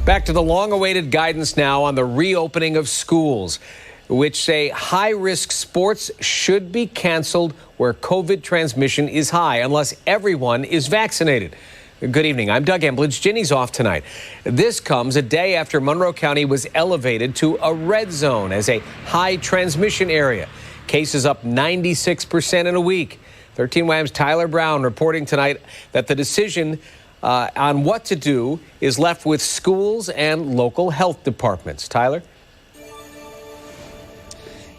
Back to the long-awaited guidance now on the reopening of schools, which say high-risk sports should be canceled where COVID transmission is high unless everyone is vaccinated. Good evening. I'm Doug Embledge. Ginny's off tonight. This comes a day after Monroe County was elevated to a red zone as a high transmission area. Cases up 96% in a week. 13 WHAM's Tyler Brown reporting tonight that the decision on what to do is left with schools and local health departments. Tyler?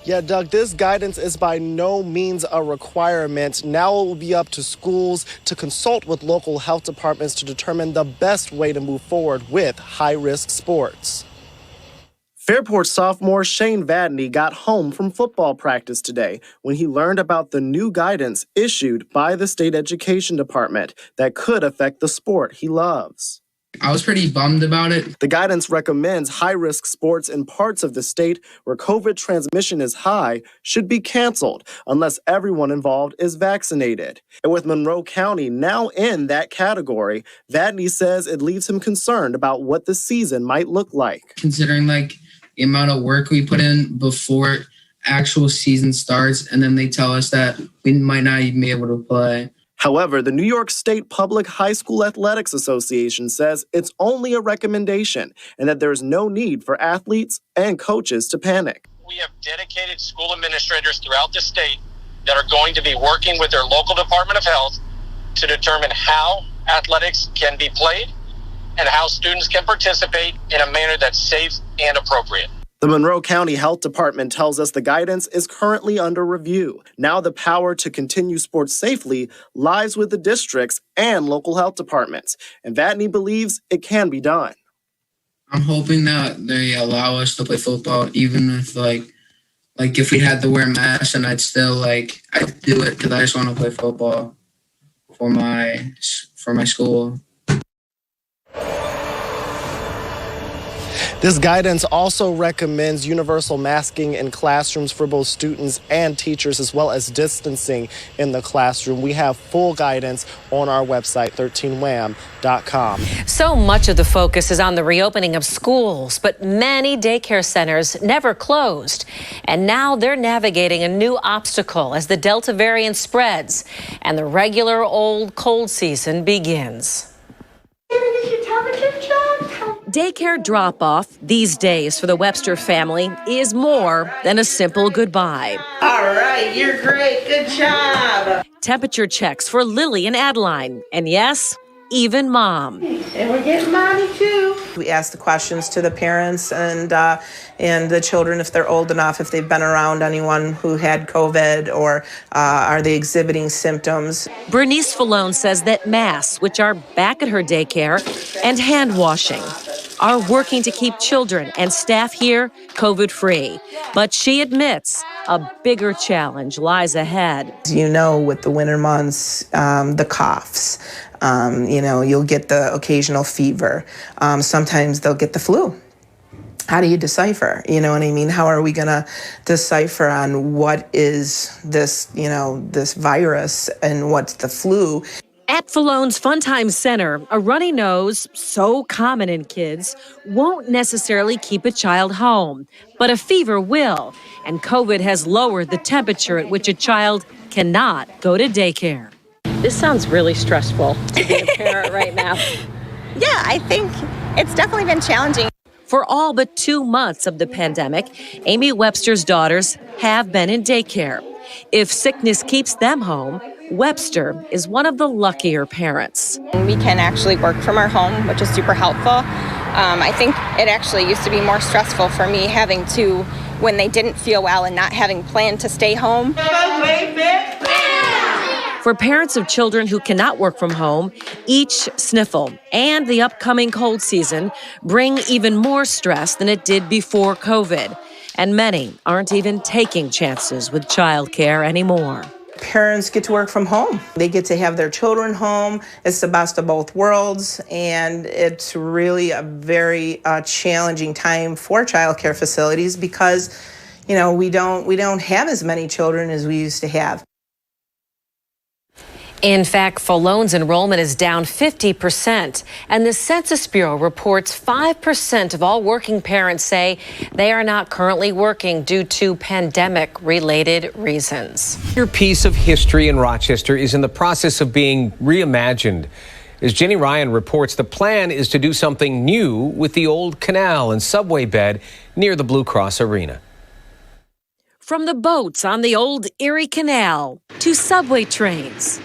Yeah, Doug, this guidance is by no means a requirement. Now it will be up to schools to consult with local health departments to determine the best way to move forward with high-risk sports. Fairport sophomore Shane Vadney got home from football practice today when he learned about the new guidance issued by the state education department that could affect the sport he loves. I was pretty bummed about it. The guidance recommends high-risk sports in parts of the state where COVID transmission is high should be canceled unless everyone involved is vaccinated. And with Monroe County now in that category, Vadney says it leaves him concerned about what the season might look like. Considering the amount of work we put in before actual season starts, and then they tell us that we might not even be able to play. However, the New York State Public High School Athletics Association says it's only a recommendation and that there's no need for athletes and coaches to panic. We have dedicated school administrators throughout the state that are going to be working with their local Department of Health to determine how athletics can be played and how students can participate in a manner that's safe and appropriate. The Monroe County Health Department tells us the guidance is currently under review. Now the power to continue sports safely lies with the districts and local health departments, and Vadney believes it can be done. I'm hoping that they allow us to play football, even if if we had to wear masks, and I'd still I'd do it because I just want to play football for my school. This guidance also recommends universal masking in classrooms for both students and teachers, as well as distancing in the classroom. We have full guidance on our website, 13wham.com. So much of the focus is on the reopening of schools, but many daycare centers never closed. And now they're navigating a new obstacle as the Delta variant spreads and the regular old cold season begins. Daycare drop-off these days for the Webster family is more than a simple goodbye. All right, you're great. Good job. Temperature checks for Lily and Adeline. And yes, even Mom. And we're getting Mommy, too. We ask the questions to the parents and the children if they're old enough, if they've been around anyone who had COVID or are they exhibiting symptoms. Bernice Falone says that masks, which are back at her daycare, and hand washing are working to keep children and staff here COVID-free. But she admits a bigger challenge lies ahead. With the winter months, the coughs, you'll get the occasional fever. Sometimes they'll get the flu. How do you decipher? You know what I mean? How are we going to decipher on what is this, this virus and what's the flu? At Falone's Fun Time Center, a runny nose, so common in kids, won't necessarily keep a child home, but a fever will. And COVID has lowered the temperature at which a child cannot go to daycare. This sounds really stressful to be a parent right now. Yeah, I think it's definitely been challenging. For all but 2 months of the pandemic, Amy Webster's daughters have been in daycare. If sickness keeps them home, Webster is one of the luckier parents. We can actually work from our home, which is super helpful. I think it actually used to be more stressful for me having to, when they didn't feel well and not having planned to stay home. For parents of children who cannot work from home, each sniffle and the upcoming cold season bring even more stress than it did before COVID. And many aren't even taking chances with childcare anymore. Parents get to work from home. They get to have their children home. It's the best of both worlds, and it's really a very challenging time for childcare facilities because, we don't have as many children as we used to have. In fact, full loans enrollment is down 50%, and the Census Bureau reports 5% of all working parents say they are not currently working due to pandemic-related reasons. Your piece of history in Rochester is in the process of being reimagined. As Jenny Ryan reports, the plan is to do something new with the old canal and subway bed near the Blue Cross Arena. From the boats on the old Erie Canal to subway trains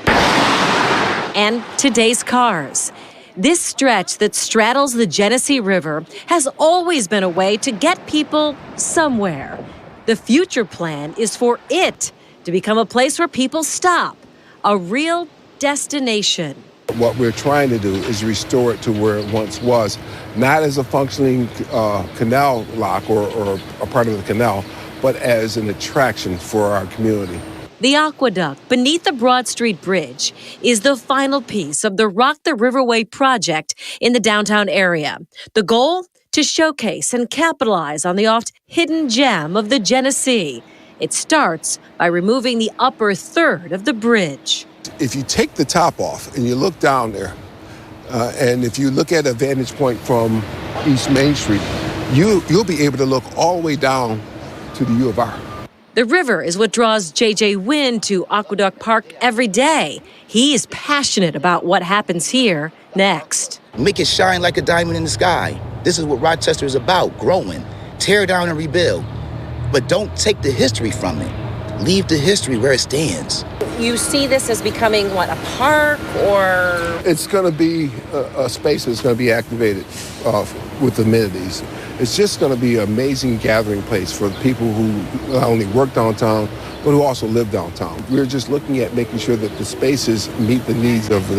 and today's cars, this stretch that straddles the Genesee River has always been a way to get people somewhere. The future plan is for it to become a place where people stop, a real destination. What we're trying to do is restore it to where it once was, not as a functioning canal lock or a part of the canal, but as an attraction for our community. The aqueduct beneath the Broad Street Bridge is the final piece of the Rock the Riverway project in the downtown area. The goal? To showcase and capitalize on the oft-hidden gem of the Genesee. It starts by removing the upper third of the bridge. If you take the top off and you look down there, and if you look at a vantage point from East Main Street, you'll be able to look all the way down to the U of R. The river is what draws J.J. Wynn to Aqueduct Park every day. He is passionate about what happens here next. Make it shine like a diamond in the sky. This is what Rochester is about, growing. Tear down and rebuild. But don't take the history from it. Leave the history where it stands. You see this as becoming, what, a park or? It's going to be a space that's going to be activated with amenities. It's just going to be an amazing gathering place for people who not only work downtown, but who also live downtown. We're just looking at making sure that the spaces meet the needs of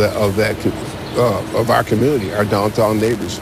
our community, our downtown neighbors.